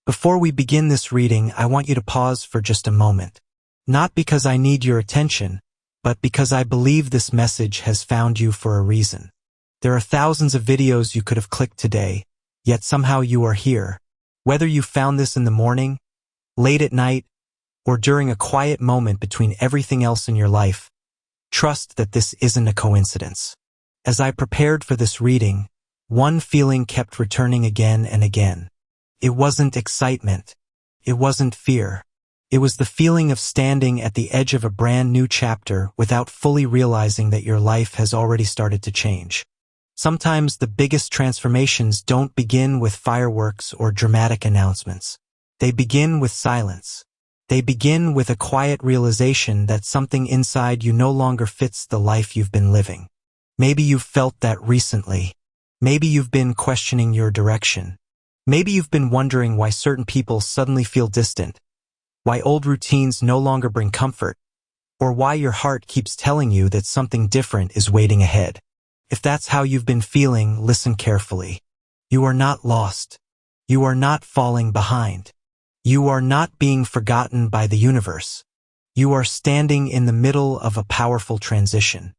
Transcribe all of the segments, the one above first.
Before we begin this reading, I want you to pause for just a moment. Not because I need your attention, but because I believe this message has found you for a reason. There are thousands of videos you could have clicked today, yet somehow you are here. Whether you found this in the morning, late at night, or during a quiet moment between everything else in your life, trust that this isn't a coincidence. As I prepared for this reading, one feeling kept returning again and again. It wasn't excitement. It wasn't fear. It was the feeling of standing at the edge of a brand new chapter without fully realizing that your life has already started to change. Sometimes the biggest transformations don't begin with fireworks or dramatic announcements. They begin with silence. They begin with a quiet realization that something inside you no longer fits the life you've been living. Maybe you've felt that recently. Maybe you've been questioning your direction. Maybe you've been wondering why certain people suddenly feel distant, why old routines no longer bring comfort, or why your heart keeps telling you that something different is waiting ahead. If that's how you've been feeling, listen carefully. You are not lost. You are not falling behind. You are not being forgotten by the universe. You are standing in the middle of a powerful transition.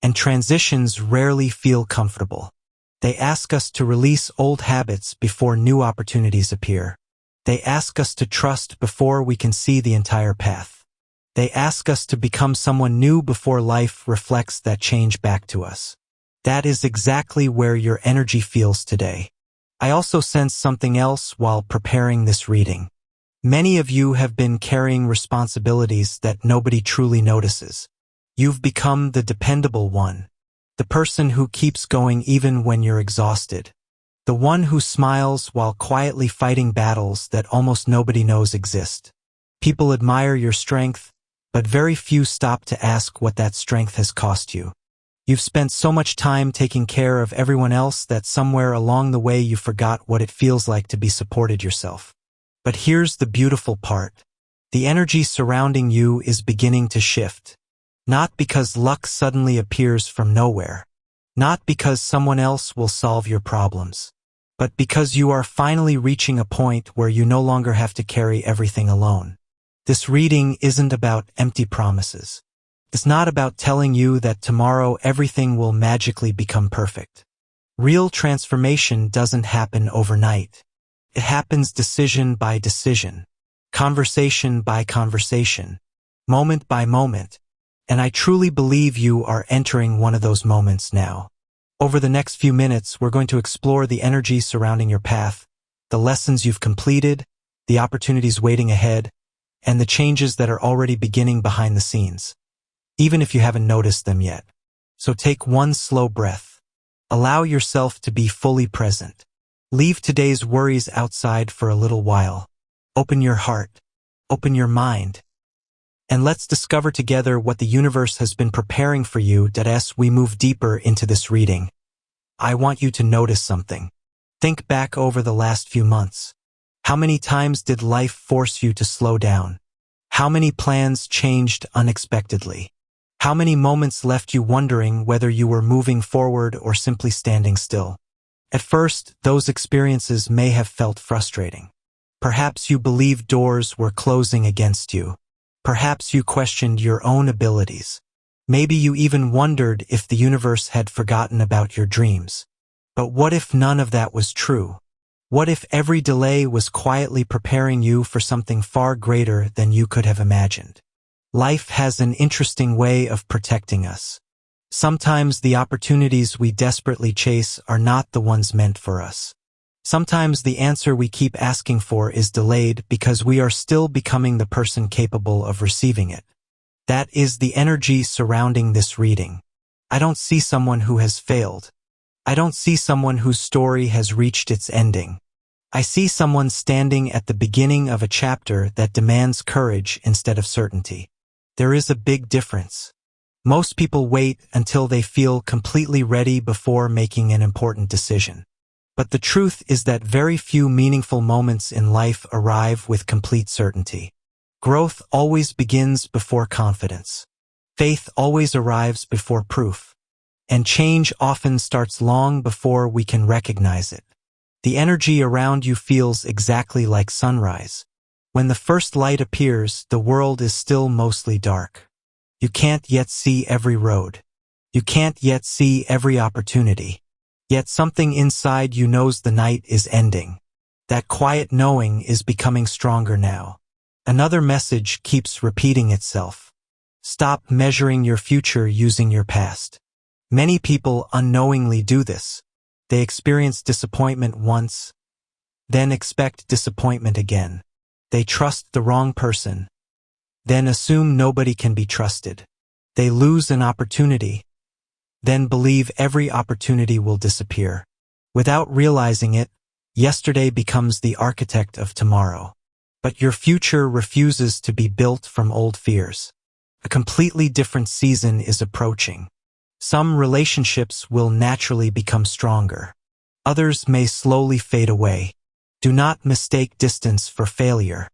And transitions rarely feel comfortable. They ask us to release old habits before new opportunities appear. They ask us to trust before we can see the entire path. They ask us to become someone new before life reflects that change back to us. That is exactly where your energy feels today. I also sense something else while preparing this reading. Many of you have been carrying responsibilities that nobody truly notices. You've become the dependable one. The person who keeps going even when you're exhausted. The one who smiles while quietly fighting battles that almost nobody knows exist. People admire your strength, but very few stop to ask what that strength has cost you. You've spent so much time taking care of everyone else that somewhere along the way you forgot what it feels like to be supported yourself. But here's the beautiful part. The energy surrounding you is beginning to shift. Not because luck suddenly appears from nowhere. Not because someone else will solve your problems. But because you are finally reaching a point where you no longer have to carry everything alone. This reading isn't about empty promises. It's not about telling you that tomorrow everything will magically become perfect. Real transformation doesn't happen overnight. It happens decision by decision, conversation by conversation, moment by moment. And I truly believe you are entering one of those moments now. Over the next few minutes, we're going to explore the energy surrounding your path, the lessons you've completed, the opportunities waiting ahead, and the changes that are already beginning behind the scenes, even if you haven't noticed them yet. So take one slow breath. Allow yourself to be fully present. Leave today's worries outside for a little while. Open your heart. Open your mind. And let's discover together what the universe has been preparing for you as we move deeper into this reading. I want you to notice something. Think back over the last few months. How many times did life force you to slow down? How many plans changed unexpectedly? How many moments left you wondering whether you were moving forward or simply standing still? At first, those experiences may have felt frustrating. Perhaps you believed doors were closing against you. Perhaps you questioned your own abilities. Maybe you even wondered if the universe had forgotten about your dreams. But what if none of that was true? What if every delay was quietly preparing you for something far greater than you could have imagined? Life has an interesting way of protecting us. Sometimes the opportunities we desperately chase are not the ones meant for us. Sometimes the answer we keep asking for is delayed because we are still becoming the person capable of receiving it. That is the energy surrounding this reading. I don't see someone who has failed. I don't see someone whose story has reached its ending. I see someone standing at the beginning of a chapter that demands courage instead of certainty. There is a big difference. Most people wait until they feel completely ready before making an important decision. But the truth is that very few meaningful moments in life arrive with complete certainty. Growth always begins before confidence. Faith always arrives before proof. And change often starts long before we can recognize it. The energy around you feels exactly like sunrise. When the first light appears, the world is still mostly dark. You can't yet see every road. You can't yet see every opportunity. Yet something inside you knows the night is ending. That quiet knowing is becoming stronger now. Another message keeps repeating itself. Stop measuring your future using your past. Many people unknowingly do this. They experience disappointment once, then expect disappointment again. They trust the wrong person, then assume nobody can be trusted. They lose an opportunity, then believe every opportunity will disappear. Without realizing it, yesterday becomes the architect of tomorrow. But your future refuses to be built from old fears. A completely different season is approaching. Some relationships will naturally become stronger. Others may slowly fade away. Do not mistake distance for failure.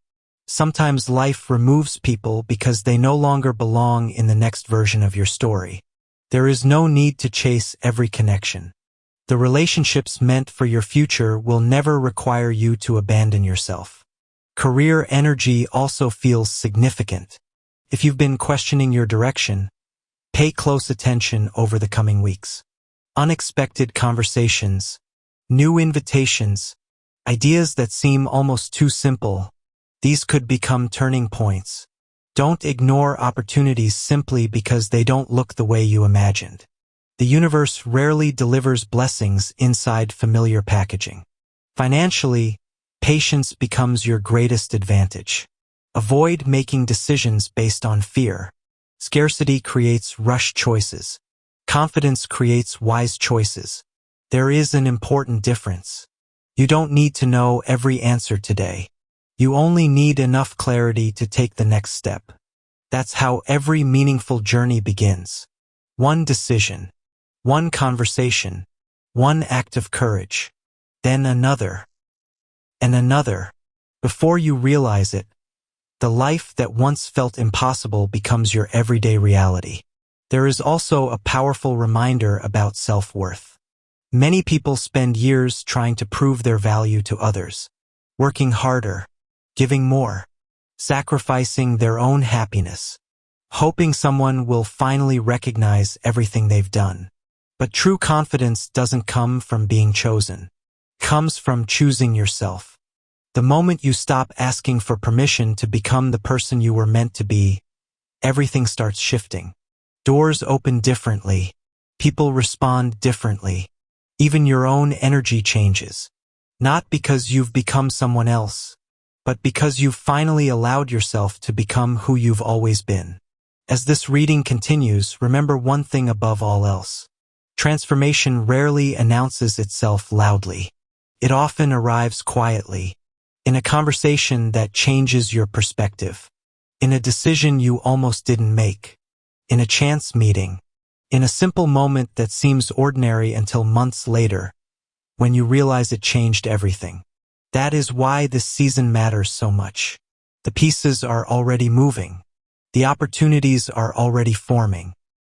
Sometimes life removes people because they no longer belong in the next version of your story. There is no need to chase every connection. The relationships meant for your future will never require you to abandon yourself. Career energy also feels significant. If you've been questioning your direction, pay close attention over the coming weeks. Unexpected conversations, new invitations, ideas that seem almost too simple, these could become turning points. Don't ignore opportunities simply because they don't look the way you imagined. The universe rarely delivers blessings inside familiar packaging. Financially, patience becomes your greatest advantage. Avoid making decisions based on fear. Scarcity creates rush choices. Confidence creates wise choices. There is an important difference. You don't need to know every answer today. You only need enough clarity to take the next step. That's how every meaningful journey begins. One decision, one conversation, one act of courage, then another, and another. Before you realize it, the life that once felt impossible becomes your everyday reality. There is also a powerful reminder about self-worth. Many people spend years trying to prove their value to others, working harder, giving more, sacrificing their own happiness, hoping someone will finally recognize everything they've done. But true confidence doesn't come from being chosen. It comes from choosing yourself. The moment you stop asking for permission to become the person you were meant to be, everything starts shifting. Doors open differently. People respond differently. Even your own energy changes. Not because you've become someone else, but because you've finally allowed yourself to become who you've always been. As this reading continues, remember one thing above all else. Transformation rarely announces itself loudly. It often arrives quietly, in a conversation that changes your perspective, in a decision you almost didn't make, in a chance meeting, in a simple moment that seems ordinary until months later, when you realize it changed everything. That is why this season matters so much. The pieces are already moving. The opportunities are already forming.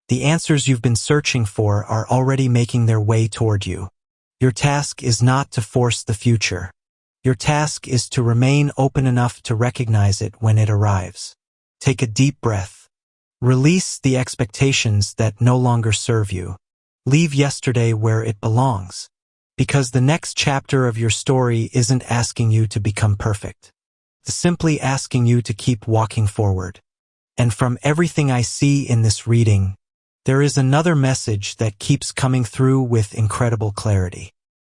The answers you've been searching for are already making their way toward you. Your task is not to force the future. Your task is to remain open enough to recognize it when it arrives. Take a deep breath. Release the expectations that no longer serve you. Leave yesterday where it belongs. Because the next chapter of your story isn't asking you to become perfect. It's simply asking you to keep walking forward. And from everything I see in this reading, there is another message that keeps coming through with incredible clarity.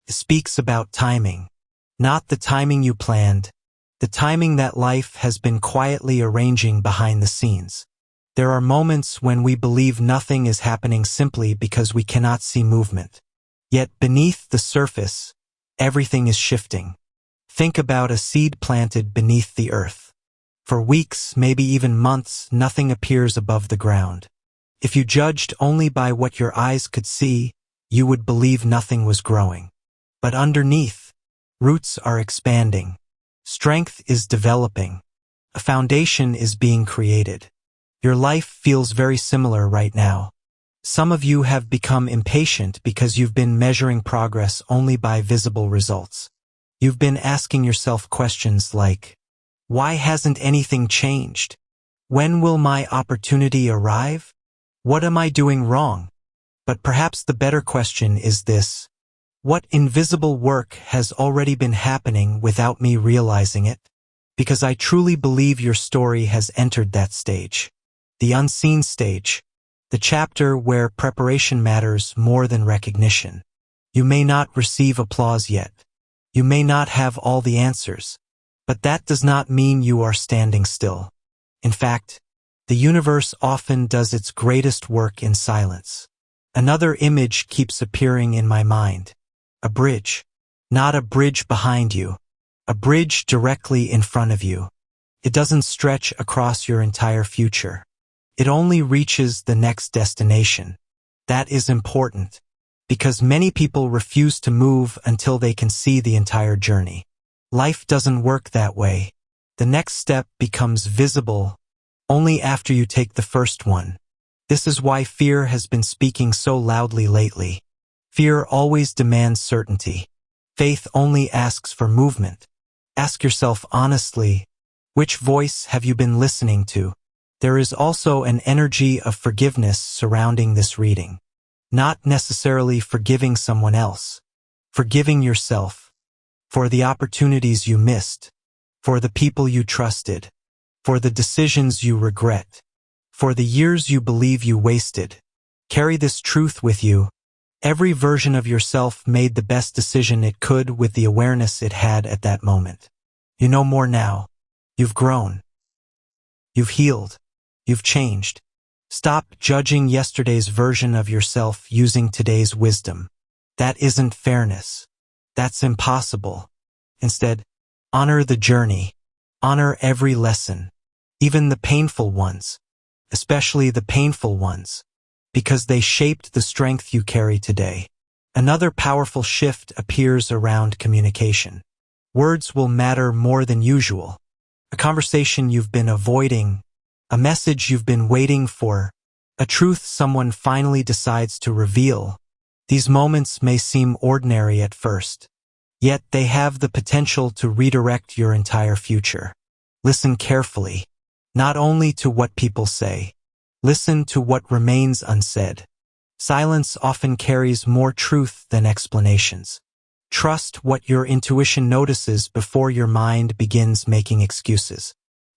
It speaks about timing. Not the timing you planned, the timing that life has been quietly arranging behind the scenes. There are moments when we believe nothing is happening simply because we cannot see movement. Yet beneath the surface, everything is shifting. Think about a seed planted beneath the earth. For weeks, maybe even months, nothing appears above the ground. If you judged only by what your eyes could see, you would believe nothing was growing. But underneath, roots are expanding. Strength is developing. A foundation is being created. Your life feels very similar right now. Some of you have become impatient because you've been measuring progress only by visible results. You've been asking yourself questions like, why hasn't anything changed? When will my opportunity arrive? What am I doing wrong? But perhaps the better question is this: what invisible work has already been happening without me realizing it? Because I truly believe your story has entered that stage. The unseen stage. The chapter where preparation matters more than recognition. You may not receive applause yet. You may not have all the answers. But that does not mean you are standing still. In fact, the universe often does its greatest work in silence. Another image keeps appearing in my mind. A bridge. Not a bridge behind you. A bridge directly in front of you. It doesn't stretch across your entire future. It only reaches the next destination. That is important, because many people refuse to move until they can see the entire journey. Life doesn't work that way. The next step becomes visible only after you take the first one. This is why fear has been speaking so loudly lately. Fear always demands certainty. Faith only asks for movement. Ask yourself honestly, which voice have you been listening to? There is also an energy of forgiveness surrounding this reading. Not necessarily forgiving someone else. Forgiving yourself. For the opportunities you missed. For the people you trusted. For the decisions you regret. For the years you believe you wasted. Carry this truth with you. Every version of yourself made the best decision it could with the awareness it had at that moment. You know more now. You've grown. You've healed. You've changed. Stop judging yesterday's version of yourself using today's wisdom. That isn't fairness. That's impossible. Instead, honor the journey. Honor every lesson. Even the painful ones. Especially the painful ones. Because they shaped the strength you carry today. Another powerful shift appears around communication. Words will matter more than usual. A conversation you've been avoiding. A message you've been waiting for. A truth someone finally decides to reveal. These moments may seem ordinary at first. Yet they have the potential to redirect your entire future. Listen carefully. Not only to what people say. Listen to what remains unsaid. Silence often carries more truth than explanations. Trust what your intuition notices before your mind begins making excuses.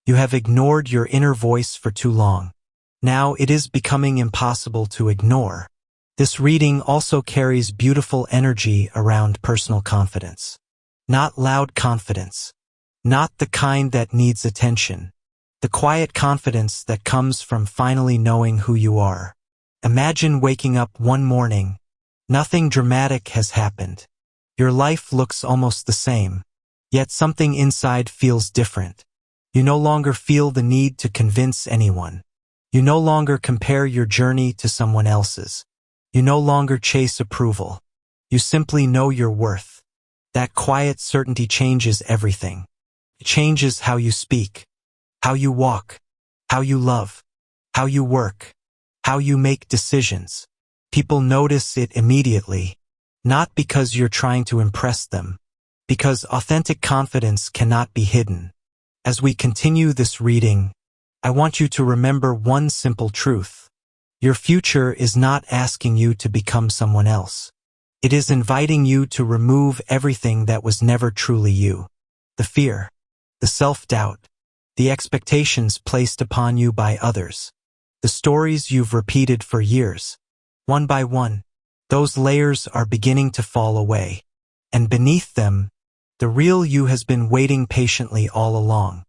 You have ignored your inner voice for too long. Now it is becoming impossible to ignore. This reading also carries beautiful energy around personal confidence. Not loud confidence. Not the kind that needs attention. The quiet confidence that comes from finally knowing who you are. Imagine waking up one morning. Nothing dramatic has happened. Your life looks almost the same. Yet something inside feels different. You no longer feel the need to convince anyone. You no longer compare your journey to someone else's. You no longer chase approval. You simply know your worth. That quiet certainty changes everything. It changes how you speak, how you walk, how you love, how you work, how you make decisions. People notice it immediately, not because you're trying to impress them, because authentic confidence cannot be hidden. As we continue this reading, I want you to remember one simple truth. Your future is not asking you to become someone else. It is inviting you to remove everything that was never truly you. The fear, the self-doubt, the expectations placed upon you by others, the stories you've repeated for years. One by one, those layers are beginning to fall away. And beneath them, the real you has been waiting patiently all along.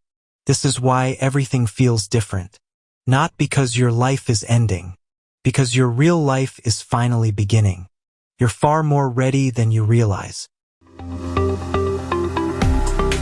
This is why everything feels different. Not because your life is ending, because your real life is finally beginning. You're far more ready than you realize.